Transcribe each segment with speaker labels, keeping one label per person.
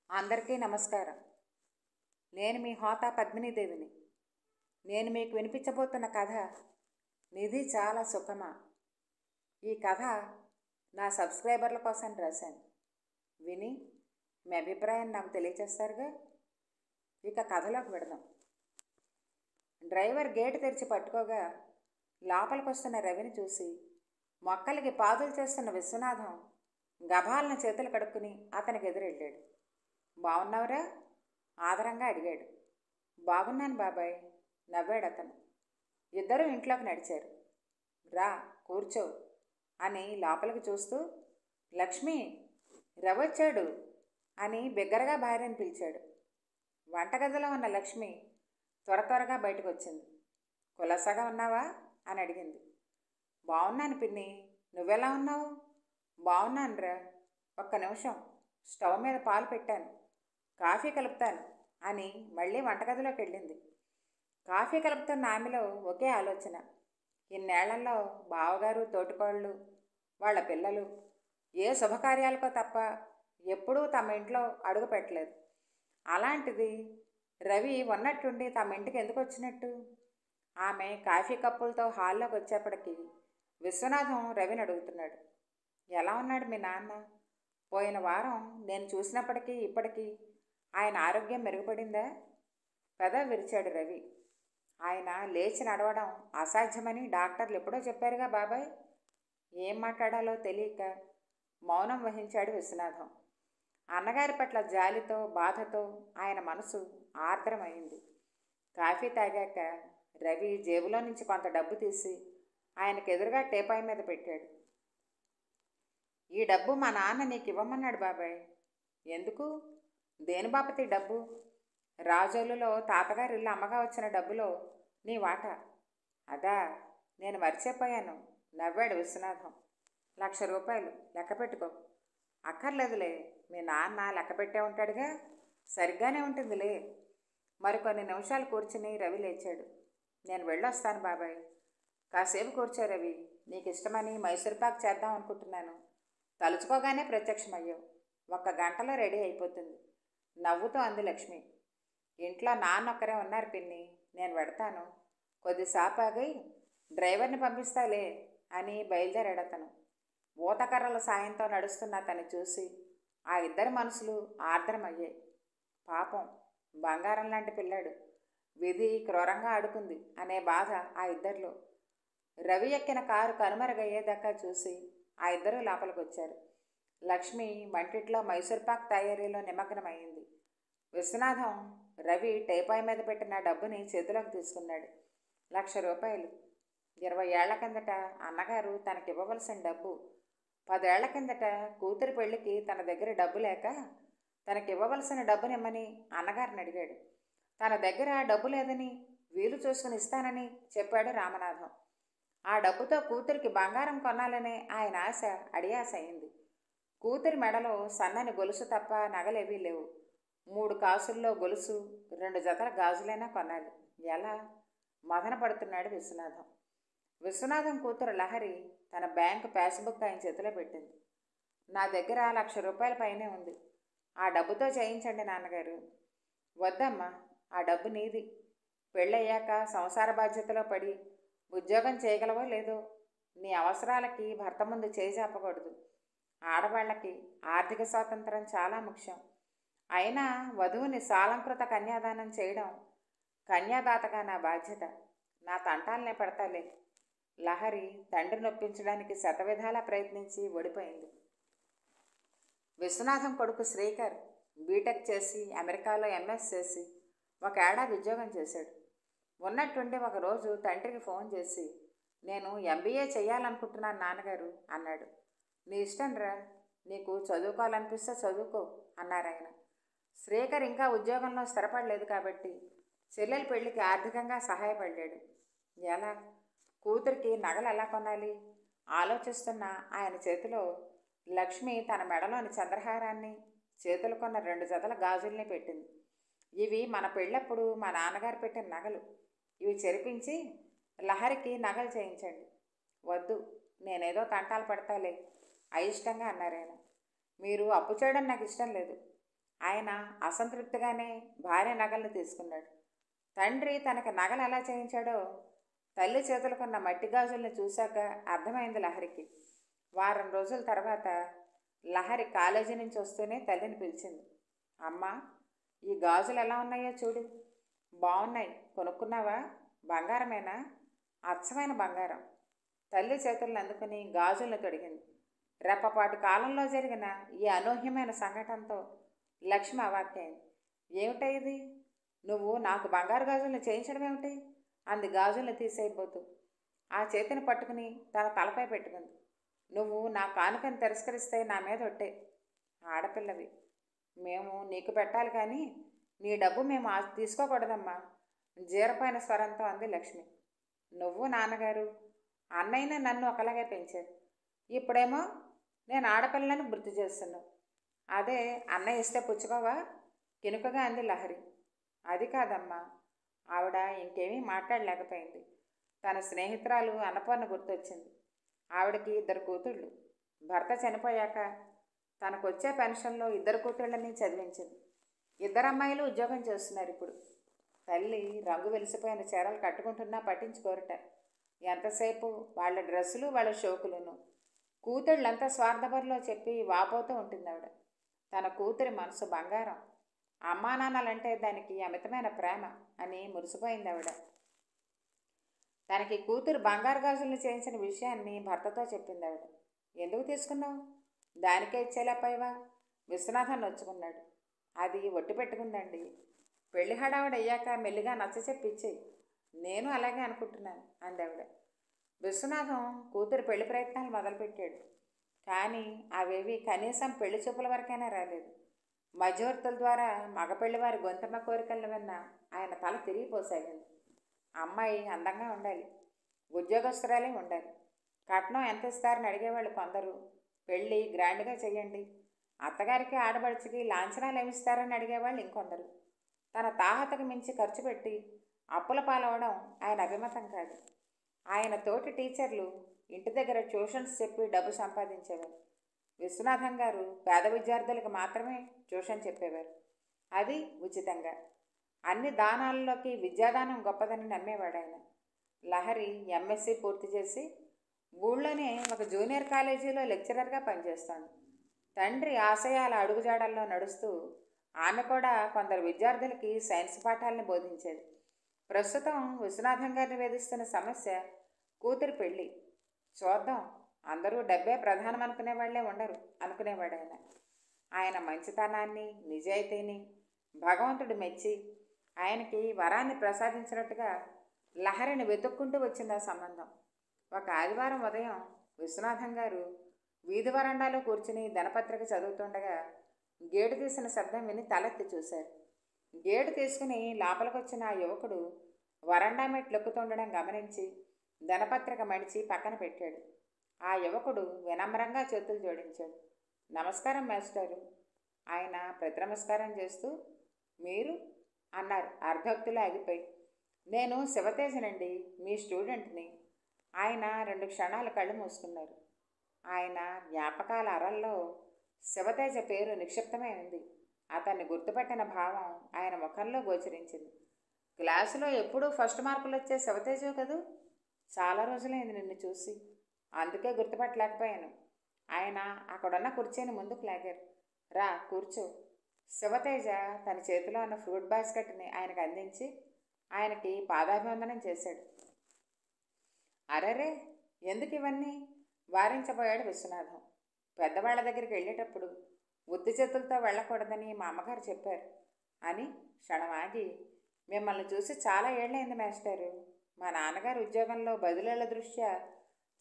Speaker 1: అందరికీ నమస్కారం. నేను మీ హోతా పద్మినీదేవిని. నేను మీకు వినిపించబోతున్న కథ నిధి చాలా సుఖమా. ఈ కథ నా సబ్స్క్రైబర్ల కోసం రాశాను. విని మీ అభిప్రాయం నాకు తెలియచేస్తారుగా. ఇక కథలోకి పెడదాం. డ్రైవర్ గేటు తెరిచి పట్టుకోగా లోపలికి వస్తున్న రవిని చూసి మొక్కలకి పాదులు చేస్తున్న విశ్వనాథం గభాలను చేతులు కడుక్కుని అతనికి ఎదురెళ్ళాడు. బాగున్నావురా? ఆదరంగా అడిగాడు. బాగున్నాను బాబాయ్, నవ్వాడు అతను. ఇద్దరూ ఇంట్లోకి నడిచారు. రా కూర్చో అని లోపలికి చూస్తూ, లక్ష్మి రవొచ్చాడు అని బిగ్గరగా భార్యను పిలిచాడు. వంటగదిలో ఉన్న లక్ష్మి త్వర త్వరగా బయటకు వచ్చింది. కులాసాగా ఉన్నావా అని అడిగింది. బాగున్నాను పిన్ని, నువ్వెలా ఉన్నావు? బాగున్నానురా. ఒక్క నిమిషం, స్టవ్ మీద పాలు పెట్టాను, కాఫీ కలుపుతాను అని మళ్ళీ వంటగదిలోకి వెళ్ళింది. కాఫీ కలుపుతున్న ఆమెలో ఒకే ఆలోచన. ఇన్నేళ్లలో బావగారు, తోటికోళ్ళు, వాళ్ళ పిల్లలు ఏ శుభకార్యాలకో తప్ప ఎప్పుడూ తమ ఇంట్లో అడుగు పెట్టలేదు. అలాంటిది రవి ఉన్నట్టుండి తమ ఇంటికి ఎందుకు వచ్చినట్టు? ఆమె కాఫీ కప్పులతో హాల్లోకి వచ్చేప్పటికి విశ్వనాథం రవిని అడుగుతున్నాడు. ఎలా ఉన్నాడు మీ నాన్న? పోయిన వారం నేను చూసినప్పటికీ ఇప్పటికీ ఆయన ఆరోగ్యం మెరుగుపడిందా? పెదవి విరిచాడు రవి. ఆయన లేచి నడవడం అసాధ్యమని డాక్టర్లు ఎప్పుడో చెప్పారుగా బాబాయ్. ఏం మాట్లాడాలో తెలియక మౌనం వహించాడు విశ్వనాథం. అన్నగారి పట్ల జాలితో బాధతో ఆయన మనసు ఆర్ద్రమైంది. కాఫీ తాగాక రవి జేబులో నుంచి కొంత డబ్బు తీసి ఆయనకు ఎదురుగా టీపాయ్ మీద పెట్టాడు. ఈ డబ్బు మా నాన్న నీకు ఇవ్వమన్నాడు బాబాయ్. ఎందుకు? దేని బాపతి డబ్బు? రాజోలులో తాతగారి ఇల్లు అమ్మగా వచ్చిన డబ్బులో నీ వాటా. అదా, నేను మర్చిపోయాను, నవ్వాడు విశ్వనాథం. 1,00,000 రూపాయలు లెక్క పెట్టుకో. అక్కర్లేదులే, మీ నాన్న లెక్క పెట్టే ఉంటాడుగా, సరిగ్గానే ఉంటుందిలే. మరికొన్ని నిమిషాలు కూర్చుని రవి లేచాడు. నేను వెళ్ళొస్తాను బాబాయ్. కాసేపు కూర్చో రవి, నీకు ఇష్టమని మైసూర్పాక్ చేద్దాం అనుకుంటున్నాను. తలుచుకోగానే ప్రత్యక్షమయ్యావు. 1 గంటలో రెడీ అయిపోతుంది, నవ్వుతూ అంది లక్ష్మి. ఇంట్లో నాన్నొక్కరే ఉన్నారు పిన్ని, నేను పెడతాను. కొద్దిసేపు ఆగి డ్రైవర్ని పంపిస్తాలే అని బయలుదేరాడు అతను. ఊతకర్రల సాయంతో నడుస్తున్న అతన్ని చూసి ఆ ఇద్దరి మనసులు ఆర్ద్రమయ్యాయి. పాపం, బంగారం లాంటి పిల్లాడు, విధి క్రూరంగా ఆడుకుంది అనే బాధ ఆ ఇద్దరిలో. రవి ఎక్కిన కారు కనుమరుగయ్యేదాకా చూసి ఆ ఇద్దరూ లోపలికి వచ్చారు. లక్ష్మి వంటిట్లో మైసూర్పాక్ తయారీలో నిమగ్నమైంది. విశ్వనాథం రవి టేపాయ్ మీద పెట్టిన డబ్బుని చేతిలోకి తీసుకున్నాడు. 1,00,000 రూపాయలు. 20 ఏళ్ల కిందట అన్నగారు తనకివ్వవలసిన డబ్బు. 10 ఏళ్ల కిందట కూతురి పెళ్లికి తన దగ్గర డబ్బు లేక తనకివ్వవలసిన డబ్బునిమ్మని అన్నగారిని అడిగాడు. తన దగ్గర డబ్బు లేదని వీలు చూసుకుని ఇస్తానని చెప్పాడు రామనాథం. ఆ డబ్బుతో కూతురికి బంగారం కొనాలనే ఆయన ఆశ అడియాస అయింది. కూతురి మెడలో సన్నని గొలుసు తప్ప నగలేవీ లేవు. 3 కాసుల్లో గొలుసు, 2 జతల గాజులైనా కొనాలి. ఎలా? మదన పడుతున్నాడు విశ్వనాథం. విశ్వనాథం కూతురు లహరి తన బ్యాంకు పాస్బుక్ ఆయన చేతిలో పెట్టింది. నా దగ్గర 1,00,000 రూపాయల పైనే ఉంది, ఆ డబ్బుతో చేయించండి నాన్నగారు. వద్దమ్మా, ఆ డబ్బు నీది. పెళ్ళయ్యాక సంసార బాధ్యతలో పడి ఉద్యోగం చేయగలవో లేదో, నీ అవసరాలకి భర్త ముందు చేయి చాపకూడదు. ఆడవాళ్ళకి ఆర్థిక స్వాతంత్రం చాలా ముఖ్యం. అయినా వధువుని సాలంకృత కన్యాదానం చేయడం కన్యాదాతగా నా బాధ్యత. నా తంటాలనే పడతాలే. లహరి తండ్రి నొప్పించడానికి శతవిధాలా ప్రయత్నించి ఓడిపోయింది. విశ్వనాథం కొడుకు శ్రీకర్ బీటెక్ చేసి అమెరికాలో ఎంఎస్ చేసి 1 ఏడాది ఉద్యోగం చేశాడు. ఉన్నట్టుండి ఒకరోజు తండ్రికి ఫోన్ చేసి, నేను ఎంబీఏ చేయాలనుకుంటున్నాను నాన్నగారు అన్నాడు. నీ ఇష్టం రా, నీకు చదువుకోవాలనిపిస్తే చదువుకో అన్నారాయన. శ్రీకర్ ఇంకా ఉద్యోగంలో స్థిరపడలేదు కాబట్టి చెల్లెల పెళ్లికి ఆర్థికంగా సహాయపడ్డాడు. ఎలా? కూతురికి నగలు ఎలా కొనాలి ఆలోచిస్తున్న ఆయన చేతిలో లక్ష్మి తన మెడలోని చంద్రహారాన్ని, చేతులు కొన్న 2 జతల గాజుల్ని పెట్టింది. ఇవి మన పెళ్ళప్పుడు మా నాన్నగారు పెట్టిన నగలు. ఇవి చెరిపించి లహరికి నగలు చేయించండి. వద్దు, నేనేదో తంటాలు పడతాలే అయిష్టంగా అన్నారాయన. మీరు అప్పు చేయడం నాకు ఇష్టం లేదు. ఆయన అసంతృప్తిగానే భార్య నగలను తీసుకున్నాడు. తండ్రి తనకు నగలు ఎలా చేయించాడో తల్లి చేతులకున్న మట్టి గాజుల్ని చూశాక అర్థమైంది లహరికి. వారం రోజుల తర్వాత లహరి కాలేజీ నుంచి వస్తూనే తల్లిని పిలిచింది. అమ్మా, ఈ గాజులు ఎలా ఉన్నాయో చూడు. బాగున్నాయి, కొనుక్కున్నావా? బంగారమేనా? అచ్చమైన బంగారం. తల్లి చేతులను అందుకుని గాజులను తొడిగింది. రెప్పపాటు కాలంలో జరిగిన ఈ అనూహ్యమైన సంఘటనతో లక్ష్మి అవాక్కైంది. ఏమిటా ఇది? నువ్వు నాకు బంగారు గాజులను చేయించడం ఏమిటి? అంది గాజులను తీసేయబోతూ. ఆ చేతిని పట్టుకుని తన తలపై పెట్టుకుంది. నువ్వు నా కానుకని తిరస్కరిస్తే నా మీద ఒట్టే. ఆడపిల్లవి, మేము నీకు పెట్టాలి కానీ నీ డబ్బు మేము తీసుకోకూడదమ్మా, జీరపోయిన స్వరంతో అంది లక్ష్మి. నువ్వు నాన్నగారు అన్నయ్యనే నన్ను ఒకలాగే పెంచారు. ఇప్పుడేమో నేను ఆడపిల్లని గుర్తు చేస్తున్నావు. అదే అన్నయ్య ఇస్తే పుచ్చుకోవా? కినుకగా అంది లహరి. అది కాదమ్మా. ఆవిడ ఇంకేమీ మాట్లాడలేకపోయింది. తన స్నేహితురాలు అన్నపూర్ణ గుర్తొచ్చింది. ఆవిడకి 2 కూతుళ్ళు. భర్త చనిపోయాక తనకు వచ్చే పెన్షన్లో 2 కూతుళ్ళని చదివించింది. 2 అమ్మాయిలు ఉద్యోగం చేస్తున్నారు ఇప్పుడు. తల్లి రంగు వెలిసిపోయిన చీరలు కట్టుకుంటున్నా పట్టించుకోరట. ఎంతసేపు వాళ్ళ డ్రెస్సులు, వాళ్ళ షోకులను. కూతుళ్ళంతా స్వార్థపరిలో చెప్పి వాపోతూ ఉంటుంది ఆవిడ. తన కూతురి మనసు బంగారం. అమ్మా నాన్నలంటే దానికి అమితమైన ప్రేమ అని మురిసిపోయింది ఆవిడ. తనకి కూతురు బంగారు గాజులను చేయించిన విషయాన్ని భర్తతో చెప్పింది ఆవిడ. ఎందుకు తీసుకున్నావు? దానికే ఇచ్చేలేపోయావా? విశ్వనాథన్ నొచ్చుకున్నాడు. అది ఒట్టి పెట్టుకుందండి. పెళ్లి హడావుడు అయ్యాక మెల్లిగా నచ్చ చెప్పిచ్చేయి. నేను అలాగే అనుకుంటున్నాను అంది ఆవిడ. విశ్వనాథం కూతురు పెళ్లి ప్రయత్నాలు మొదలుపెట్టాడు. కానీ అవేవి కనీసం పెళ్లి చూపుల వరకైనా రాలేదు. మధ్యవర్తుల ద్వారా మగపెళ్లివారి గొంతమ్మ కోరికలను విన్న ఆయన తల తిరిగిపోసాగింది. అమ్మాయి అందంగా ఉండాలి, ఉద్యోగస్తురాలే ఉండాలి, కట్నం ఎంత ఇస్తారని అడిగేవాళ్ళు కొందరు, పెళ్ళి గ్రాండ్గా చెయ్యండి, అత్తగారికి ఆడబడిచికి లాంఛనాలు ఏమిస్తారని అడిగేవాళ్ళు ఇంకొందరు. తన తాహతకు మించి ఖర్చు పెట్టి అప్పుల పాలవడం ఆయన అభిమతం కాదు. ఆయన తోటి టీచర్లు ఇంటి దగ్గర ట్యూషన్స్ చెప్పి డబ్బు సంపాదించేవారు. విశ్వనాథం గారు పేద విద్యార్థులకు మాత్రమే ట్యూషన్ చెప్పేవారు, అది ఉచితంగా. అన్ని దానాల్లోకి విద్యాదానం గొప్పదని నమ్మేవాడు ఆయన. లహరి ఎంఎస్సి పూర్తి చేసి ఊళ్ళోనే ఒక జూనియర్ కాలేజీలో లెక్చరర్గా పనిచేస్తోంది. తండ్రి ఆశయాల అడుగుజాడల్లో నడుస్తూ ఆమె కూడా కొందరు విద్యార్థులకి సైన్స్ పాఠాలను బోధించేది. ప్రస్తుతం విశ్వనాథం గారిని వేధిస్తున్న సమస్య కూతురి పెళ్ళి. చూద్దాం, అందరూ డబ్బే ప్రధానం అనుకునేవాళ్లే ఉండరు అనుకునేవాడు ఆయన. ఆయన మంచితనాన్ని, నిజాయితీని భగవంతుడు మెచ్చి ఆయనకి వరాన్ని ప్రసాదించినట్టుగా లహరిని వెతుక్కుంటూ వచ్చింది ఆ సంబంధం. ఒక ఆదివారం ఉదయం విశ్వనాథం గారు వీధి వరండాలో కూర్చుని దినపత్రిక చదువుతుండగా గేటు తీసిన శబ్దం విని తలెత్తి చూశారు. గేటు తీసుకుని లోపలికొచ్చిన ఆ యువకుడు వరండా మెట్లు ఎక్కుతుండడం గమనించి దినపత్రిక మడిచి పక్కన పెట్టాడు. ఆ యువకుడు వినమ్రంగా చేతులు జోడించాడు. నమస్కారం మాస్టారు. ఆయన ప్రతి నమస్కారం చేస్తూ మీరు అన్నారు అర్ధోక్తిలో ఆగిపోయి. నేను శివతేజనండి, మీ స్టూడెంట్ని. ఆయన 2 క్షణాలు కళ్ళు మూసుకున్నారు. ఆయన జ్ఞాపకాల అరల్లో శివతేజ పేరు నిక్షిప్తమై ఉంది. అతన్ని గుర్తుపట్టిన భావం ఆయన ముఖంలో గోచరించింది. క్లాసులో ఎప్పుడూ ఫస్ట్ మార్కులు వచ్చే శివతేజవు కదూ. చాలా రోజులైంది నిన్ను చూసి, అందుకే గుర్తుపట్టలేకపోయాను. ఆయన అక్కడున్న కుర్చీని ముందుకు లాగారు. రా కూర్చో. శివతేజ తన చేతిలో ఉన్న ఫ్రూట్ బాస్కెట్ని ఆయనకు అందించి ఆయనకి పాదాభివందనం చేశాడు. అరెరే, ఎందుకు ఇవన్నీ? వారించబోయాడు విశ్వనాథం. పెద్దవాళ్ల దగ్గరికి వెళ్ళేటప్పుడు ఉత్తి చేతులతో వెళ్ళకూడదని మా అమ్మగారు చెప్పారు అని క్షణం ఆగి, మిమ్మల్ని చూసి చాలా ఏళ్ళైంది మాస్టారు. మా నాన్నగారు ఉద్యోగంలో బదిలీల దృష్ట్యా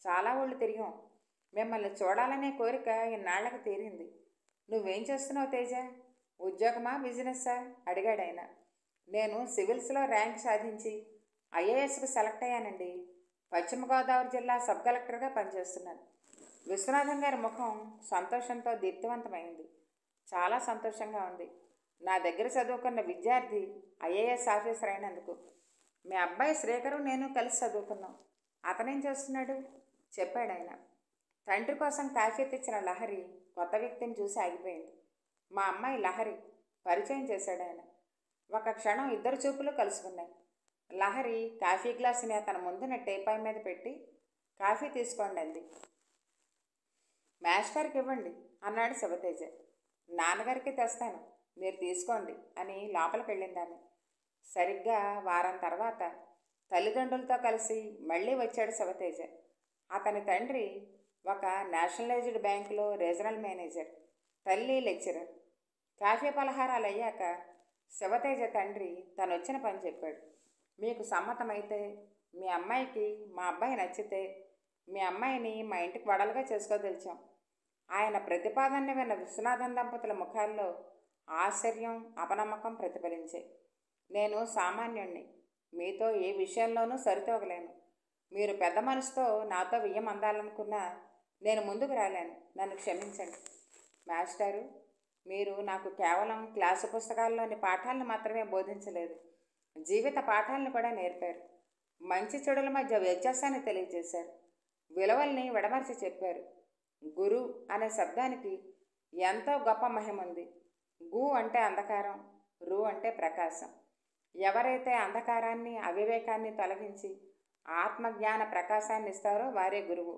Speaker 1: చాలా ఊళ్ళు తిరిగాం. మిమ్మల్ని చూడాలనే కోరిక ఇన్నాళ్లకు తీరింది. నువ్వేం చేస్తున్నావు తేజ? ఉద్యోగమా బిజినెస్సా అడిగాడు ఆయన. నేను సివిల్స్లో ర్యాంక్ సాధించి ఐఏఎస్కు సెలెక్ట్ అయ్యానండి. పశ్చిమ గోదావరి జిల్లా సబ్ కలెక్టర్గా పనిచేస్తున్నాను. విశ్వనాథం గారి ముఖం సంతోషంతో దీప్తివంతమైంది. చాలా సంతోషంగా ఉంది. నా దగ్గర చదువుకున్న విద్యార్థి ఐఏఎస్ ఆఫీసర్ అయినందుకు. మీ అబ్బాయి శ్రీకరు నేను కలిసి చదువుకున్నాం. అతనేం చేస్తున్నాడు చెప్పాడు ఆయన. తండ్రి కోసం కాఫీ తెచ్చిన లహరి కొత్త వ్యక్తిని చూసి ఆగిపోయింది. మా అమ్మాయి లహరి, పరిచయం చేశాడు ఆయన. ఒక క్షణం ఇద్దరు చూపులు కలుసుకున్నాయి. లహరి కాఫీ గ్లాసుని అతని ముందున టీపాయ్ మీద పెట్టి కాఫీ తీసుకోండి అంది. మాస్టర్కి ఇవ్వండి అన్నాడు శివతేజ. నాన్నగారికి తెస్తాను, మీరు తీసుకోండి అని లోపలికి వెళ్ళింది ఆమె. సరిగ్గా వారం తర్వాత తల్లిదండ్రులతో కలిసి మళ్ళీ వచ్చాడు శివతేజ. అతని తండ్రి ఒక నేషనలైజ్డ్ బ్యాంకులో రీజనల్ మేనేజర్, తల్లి లెక్చరర్. కాఫీ పలహారాలు అయ్యాక శివతేజ తండ్రి తను వచ్చిన పని చెప్పాడు. మీకు సమ్మతమైతే, మీ అమ్మాయికి మా అబ్బాయి నచ్చితే మీ అమ్మాయిని మా ఇంటికి వడలుగా చేసుకోదలిచాం. ఆయన ప్రతిపాదనని విన్న విశ్వనాథన్ దంపతుల ముఖాల్లో ఆశ్చర్యం, అపనమ్మకం ప్రతిఫలించాయి. నేను సామాన్యుణ్ణి, మీతో ఏ విషయంలోనూ సరితూగలేను. మీరు పెద్ద మనసుతో నాతో వియ్యం అందాలనుకున్నా నేను ముందుకు రాలేను, నన్ను క్షమించండి. మాస్టారు, మీరు నాకు కేవలం క్లాసు పుస్తకాల్లోని పాఠాలను మాత్రమే బోధించలేదు, జీవిత పాఠాలను కూడా నేర్పారు. మంచి చెడుల మధ్య వ్యత్యాసాన్ని తెలియజేశారు. విలువల్ని విడమర్చి చెప్పారు. గురు అనే శబ్దానికి ఎంతో గొప్ప మహిమ ఉంది. గు అంటే అంధకారం, రు అంటే ప్రకాశం. ఎవరైతే అంధకారాన్ని, అవివేకాన్ని తొలగించి ఆత్మజ్ఞాన ప్రకాశాన్ని ఇస్తారో వారే గురువు.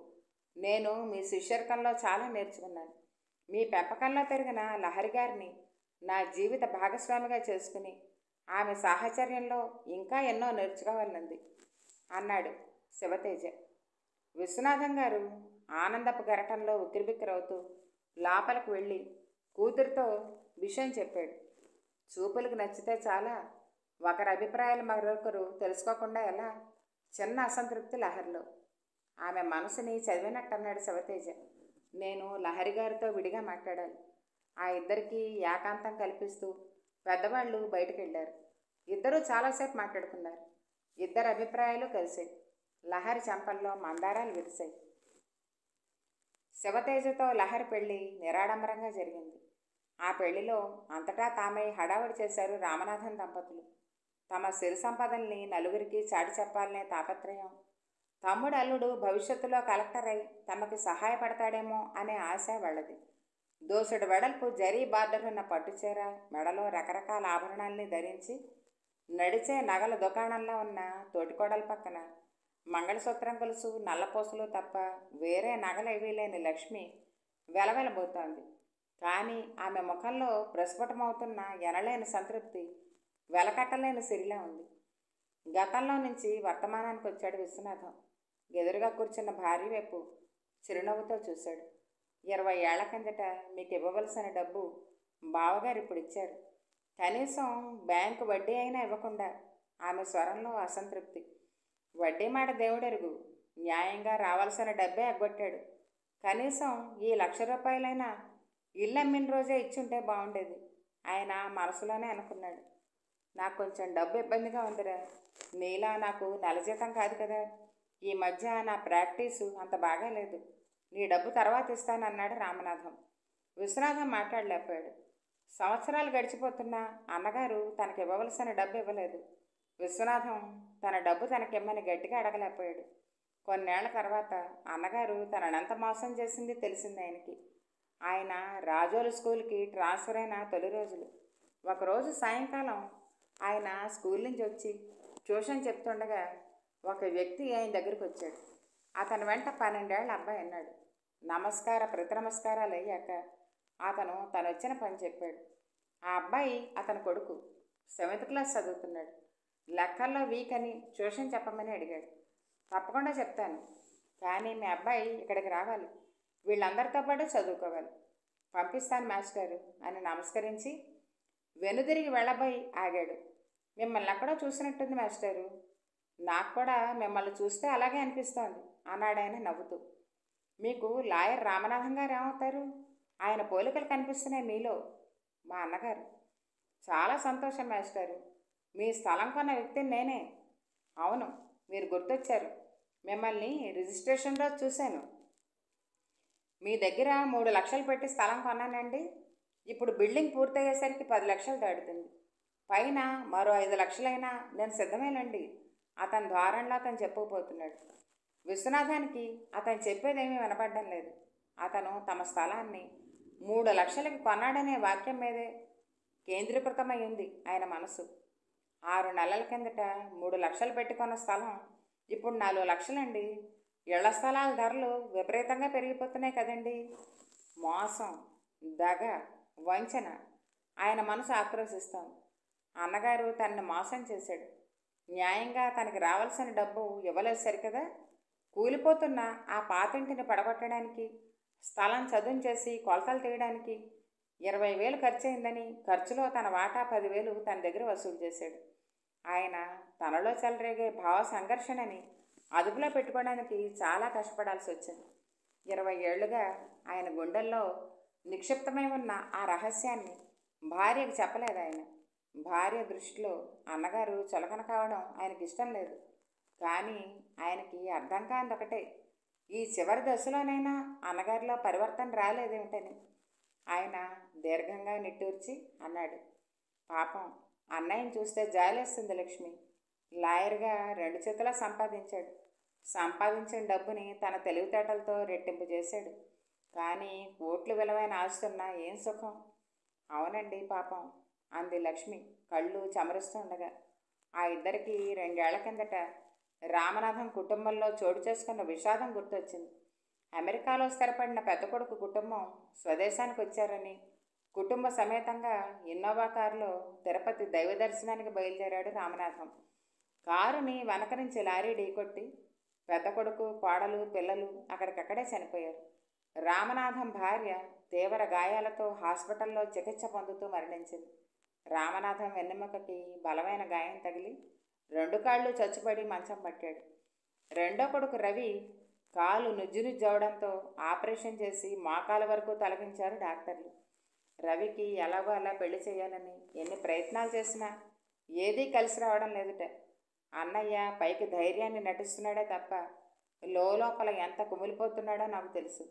Speaker 1: నేను మీ శిష్యర్కంలో చాలా నేర్చుకున్నాను. మీ పెంపకంలో పెరిగిన లహరి గారిని నా జీవిత భాగస్వామిగా చేసుకుని ఆమె సాహచర్యంలో ఇంకా ఎన్నో నేర్చుకోవాలనుంది అన్నాడు శివతేజ. విశ్వనాథం గారు ఆనందపు గరటంలో ఉక్కిరిబిక్కిరవుతూ లోపలికి వెళ్ళి కూతురితో విషయం చెప్పాడు. చూపులకు నచ్చితే చాలా, ఒకరి అభిప్రాయాలు మరొకరు తెలుసుకోకుండా ఎలా? చిన్న అసంతృప్తి లహరిలో. ఆమె మనసుని చదివినట్టు అన్నాడు శివతేజ. నేను లహరి గారితో విడిగా మాట్లాడాలి. ఆ ఇద్దరికీ ఏకాంతం కల్పిస్తూ పెద్దవాళ్ళు బయటకు వెళ్ళారు. ఇద్దరూ చాలాసేపు మాట్లాడుకున్నారు. ఇద్దరి అభిప్రాయాలు కలిసాయి. లహరి చెంపల్లో మందారాలు విరిశాయి. శివతేజతో లహరి పెళ్లి నిరాడంబరంగా జరిగింది. ఆ పెళ్లిలో అంతటా తామై హడావుడి చేశారు రామనాథన్ దంపతులు. తమ సిరి సంపదల్ని నలుగురికి చాటి చెప్పాలనే తాపత్రయం, తమ్ముడు అల్లుడు భవిష్యత్తులో కలెక్టర్ అయి తమకి సహాయపడతాడేమో అనే ఆశ వాళ్ళది. దోసెడు వెడల్పు జరీ బార్డర్ ఉన్న పట్టుచీర, మెడలో రకరకాల ఆభరణాల్ని ధరించి నడిచే నగల దుకాణంలో ఉన్న తోటికోడల పక్కన మంగళసూత్రం గొలుసు, నల్లపూసలు తప్ప వేరే నగలేవీ లేని లక్ష్మి వెలవెలబోతోంది. కానీ ఆమె ముఖంలో ప్రస్ఫుటమవుతున్న ఎనలేని సంతృప్తి వెలకట్టలేని సిరిలా ఉంది. గతంలో నుంచి వర్తమానానికి వచ్చాడు విశ్వనాథం. ఎదురుగా కూర్చున్న భార్య వైపు చిరునవ్వుతో చూశాడు. 20 ఏళ్ల కిందట మీకు ఇవ్వవలసిన డబ్బు బావగారు ఇప్పుడు ఇచ్చారు. కనీసం బ్యాంకు వడ్డీ అయినా ఇవ్వకుండా. ఆమె స్వరంలో అసంతృప్తి. వడ్డీ మాట దేవుడెరుగు, న్యాయంగా రావాల్సిన డబ్బే ఎగ్గొట్టాడు. కనీసం ఈ 1,00,000 రూపాయలైనా ఇల్లు అమ్మిన రోజే ఇచ్చుంటే బాగుండేది ఆయన మనసులోనే అనుకున్నాడు. నాకు కొంచెం డబ్బు ఇబ్బందిగా ఉందిరా. నీలా నాకు నెల జీతం కాదు కదా. ఈ మధ్య నా ప్రాక్టీసు అంత బాగాలేదు. నీ డబ్బు తర్వాత ఇస్తానన్నాడు రామనాథం. విశ్వనాథం మాట్లాడలేకపోయాడు. సంవత్సరాలు గడిచిపోతున్నా అన్నగారు తనకి ఇవ్వవలసిన డబ్బు ఇవ్వలేదు. విశ్వనాథం తన డబ్బు తనకిమ్మని గట్టిగా అడగలేకపోయాడు. కొన్నేళ్ల తర్వాత అన్నగారు తననంత మోసం చేసింది తెలిసింది ఆయనకి. ఆయన రాజోలు స్కూల్కి ట్రాన్స్ఫర్ అయిన తొలి రోజులు. ఒకరోజు సాయంకాలం ఆయన స్కూల్ నుంచి వచ్చి ట్యూషన్ చెప్తుండగా ఒక వ్యక్తి ఆయన దగ్గరికి వచ్చాడు. అతని వెంట 12 ఏళ్ల అబ్బాయి అన్నాడు. ప్రతినమస్కారాలు అయ్యాక అతను తను వచ్చిన పని చెప్పాడు. ఆ అబ్బాయి అతని కొడుకు, 7th క్లాస్ చదువుతున్నాడు. లెక్కల్లో వీక్ అని ట్యూషన్ చెప్పమని అడిగాడు. తప్పకుండా చెప్తాను, కానీ మీ అబ్బాయి ఇక్కడికి రావాలి, వీళ్ళందరితో పాటు చదువుకోవాలి. పంపిస్తాను మాస్టారు అని నమస్కరించి వెనుదిరిగి వెళ్ళబోయి ఆగాడు. మిమ్మల్ని ఎక్కడో చూసినట్టుంది మాస్టారు. నాకు కూడా మిమ్మల్ని చూస్తే అలాగే అనిపిస్తోంది అన్నాడు ఆయన నవ్వుతూ. మీకు లాయర్ రామనాథం గారు ఏమవుతారు? ఆయన పోలికలు కనిపిస్తున్నాయి మీలో. మా అన్నగారు. చాలా సంతోషం మాస్టారు. మీ స్థలం కొన్న వ్యక్తిని నేనే. అవును, మీరు గుర్తొచ్చారు. మిమ్మల్ని రిజిస్ట్రేషన్ రోజు చూశాను. మీ దగ్గర 3 లక్షలు పెట్టి స్థలం కొన్నానండి. ఇప్పుడు బిల్డింగ్ పూర్తయ్యేసరికి 10 లక్షలు దాడుతుంది. పైన మరో 5 లక్షలైనా నేను సిద్ధమేనండి అతని ద్వారంలో అతను చెప్పుకుపోతున్నాడు. విశ్వనాథానికి అతను చెప్పేదేమీ వినపడడం లేదు. అతను తమ స్థలాన్ని 3 లక్షలకి కొన్నాడనే వాక్యం మీదే కేంద్రీకృతమై ఉంది ఆయన మనసు. 6 నెలల కిందట 3 లక్షలు పెట్టుకున్న స్థలం ఇప్పుడు 4 లక్షలండి. ఇళ్ల స్థలాల ధరలు విపరీతంగా పెరిగిపోతున్నాయి కదండి. మోసం, దగ, వంచన. ఆయన మనసు ఆక్రోశిస్తోంది. అన్నగారు తనని మోసం చేశాడు. న్యాయంగా తనకి రావాల్సిన డబ్బు ఇవ్వలేదు సరికదా. కూలిపోతున్న ఆ పాతింటిని పడగొట్టడానికి, స్థలం చదును చేసి కొలతలు తీయడానికి 20,000 ఖర్చయిందని ఖర్చులో తన వాటా 10,000 తన దగ్గర వసూలు చేశాడు. ఆయన తనలో చెలరేగే భావ సంఘర్షణని అదుపులో పెట్టుకోవడానికి చాలా కష్టపడాల్సి వచ్చింది. 20 ఏళ్లుగా ఆయన గుండెల్లో నిక్షిప్తమై ఉన్న ఆ రహస్యాన్ని భార్యకు చెప్పలేదు ఆయన. భార్య దృష్టిలో అన్నగారు చులకన కావడం ఆయనకి ఇష్టం లేదు. కానీ ఆయనకి అర్థం కానిది ఒకటే, ఈ చివరి దశలోనైనా అన్నగారిలో పరివర్తన రాలేదేమిటని. ఆయన దీర్ఘంగా నిట్టూర్చి అన్నాడు, పాపం అన్నయ్యని చూస్తే జాలేస్తుంది లక్ష్మి. లాయర్గా 2 చేతులా సంపాదించాడు. సంపాదించిన డబ్బుని తన తెలివితేటలతో రెట్టింపు చేశాడు. కానీ కోట్లు విలువైన ఆస్తున్నా ఏం సుఖం. అవునండి పాపం అంది లక్ష్మి కళ్ళు చెమరుస్తుండగా. ఆ ఇద్దరికి 2 ఏళ్ల కిందట రామనాథం కుటుంబంలో చోటు చేసుకున్న విషాదం గుర్తొచ్చింది. అమెరికాలో స్థిరపడిన పెద్ద కొడుకు కుటుంబం స్వదేశానికి వచ్చారని కుటుంబ సమేతంగా ఇన్నోవా కారులో తిరుపతి దైవ దర్శనానికి బయలుదేరాడు రామనాథం. కారుని వెనక నుంచి లారీ ఢీకొట్టి పెద్ద కొడుకు, కోడలు, పిల్లలు అక్కడికక్కడే చనిపోయారు. రామనాథం భార్య తీవ్ర గాయాలతో హాస్పిటల్లో చికిత్స పొందుతూ మరణించింది. రామనాథం వెన్నెముకకి బలమైన గాయం తగిలి 2 కాళ్ళు చచ్చుబడి మంచం పట్టాడు. రెండో కొడుకు రవి కాలు నుజ్జునుజ్జవడంతో ఆపరేషన్ చేసి మోకాల వరకు తొలగించారు డాక్టర్లు. రవికి ఎలాగో అలా పెళ్లి చేయాలని ఎన్ని ప్రయత్నాలు చేసినా ఏదీ కలిసి రావడం లేదుట. అన్నయ్య పైకి ధైర్యాన్ని నటిస్తున్నాడే తప్ప లోపల ఎంత కుమిలిపోతున్నాడో నాకు తెలుసు.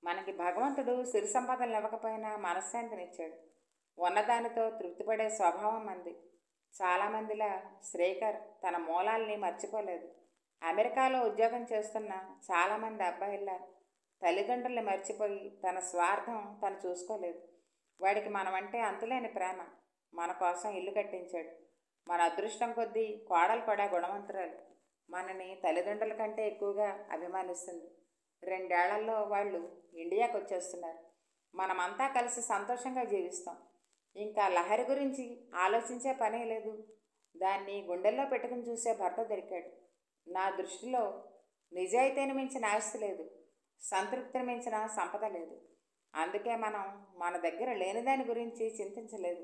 Speaker 1: మనకి భగవంతుడు సిరి సంపదలు ఇవ్వకపోయినా మనశ్శాంతినిచ్చాడు. ఉన్నదానితో తృప్తిపడే స్వభావం మంది. చాలామందిలా శ్రీకర్ తన మూలాల్ని మర్చిపోలేదు. అమెరికాలో ఉద్యోగం చేస్తున్న చాలామంది అబ్బాయిల్లా తల్లిదండ్రుల్ని మర్చిపోయి తన స్వార్థం తను చూసుకోలేదు. వాడికి మనమంటే అంతులేని ప్రేమ. మన కోసం ఇల్లు కట్టించాడు. మన అదృష్టం కొద్దీ కోడలు కూడా గుణవంతురాలు. మనని తల్లిదండ్రుల కంటే ఎక్కువగా అభిమానిస్తుంది. 2 ఏళ్లలో వాళ్ళు ఇండియాకు వచ్చేస్తున్నారు. మనమంతా కలిసి సంతోషంగా జీవిస్తాం. ఇంకా లహరి గురించి ఆలోచించే పనే లేదు. దాన్ని గుండెల్లో పెట్టుకుని చూసే భర్త దొరికాడు. నా దృష్టిలో నిజాయితీని మించిన ఆస్తి లేదు, సంతృప్తిని మించిన సంపద లేదు. అందుకే మనం మన దగ్గర లేనిదాని గురించి చింతించలేదు.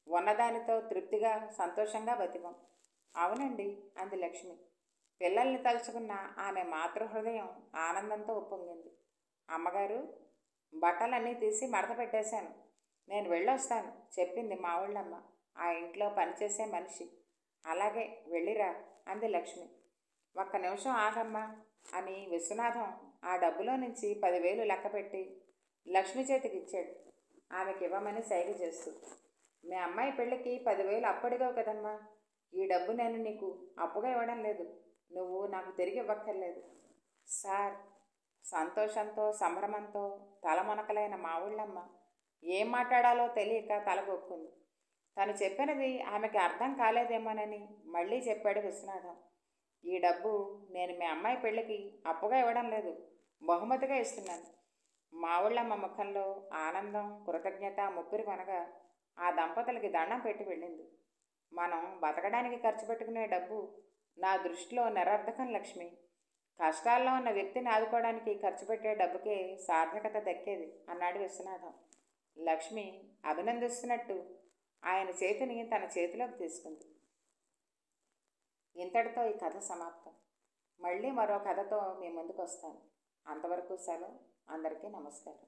Speaker 1: ఉన్నదానితో తృప్తిగా సంతోషంగా బతికాం. అవునండి అంది లక్ష్మి. పిల్లల్ని తలుచుకున్న ఆమె మాతృహృదయం ఆనందంతో ఉప్పొంగింది. అమ్మగారు, బట్టలన్నీ తీసి మడత పెట్టేశాను, నేను వెళ్ళొస్తాను చెప్పింది మా ఊళ్ళమ్మ, ఆ ఇంట్లో పనిచేసే మనిషి. అలాగే వెళ్ళిరా అంది లక్ష్మి. ఒక్క నిమిషం ఆగమ్మా అని విశ్వనాథం ఆ డబ్బులో నుంచి 10,000 లెక్కపెట్టి లక్ష్మి చేతికి ఇచ్చాడు. ఆమెకి ఇవ్వమని సైగ చేస్తూ, మీ అమ్మాయి పెళ్ళికి 10,000 అప్పడిగావు కదమ్మా. ఈ డబ్బు నేను నీకు అప్పుగా ఇవ్వడం లేదు. నువ్వు నాకు తిరిగి ఇవ్వక్కర్లేదు. సార్ సంతోషంతో సంభ్రమంతో తలమునకలైన మా ఊళ్ళమ్మ ఏం మాట్లాడాలో తెలియక తలగొక్కుంది. తను చెప్పినది ఆమెకి అర్థం కాలేదేమోనని మళ్ళీ చెప్పాడు విశ్వనాథం. ఈ డబ్బు నేను మీ అమ్మాయి పెళ్ళికి అప్పుగా ఇవ్వడం లేదు, బహుమతిగా ఇస్తున్నాను. మా ఊళ్ళమ్మ ముఖంలో ఆనందం, కృతజ్ఞత ముప్పిరి కొనగా ఆ దంపతులకి దండం పెట్టి వెళ్ళింది. మనం బతకడానికి ఖర్చు పెట్టుకునే డబ్బు నా దృష్టిలో నిరర్థకం లక్ష్మి. కష్టాల్లో ఉన్న వ్యక్తిని ఆదుకోవడానికి ఖర్చు పెట్టే డబ్బుకే సార్థకత దక్కేది అన్నాడు విశ్వనాథం. లక్ష్మి అభినందిస్తున్నట్టు ఆయన చేతిని తన చేతిలోకి తీసుకుంది. ఇంతటితో ఈ కథ సమాప్తం. మళ్ళీ మరో కథతో మీ ముందుకు వస్తాను. అంతవరకు సెలవు. అందరికీ నమస్కారం.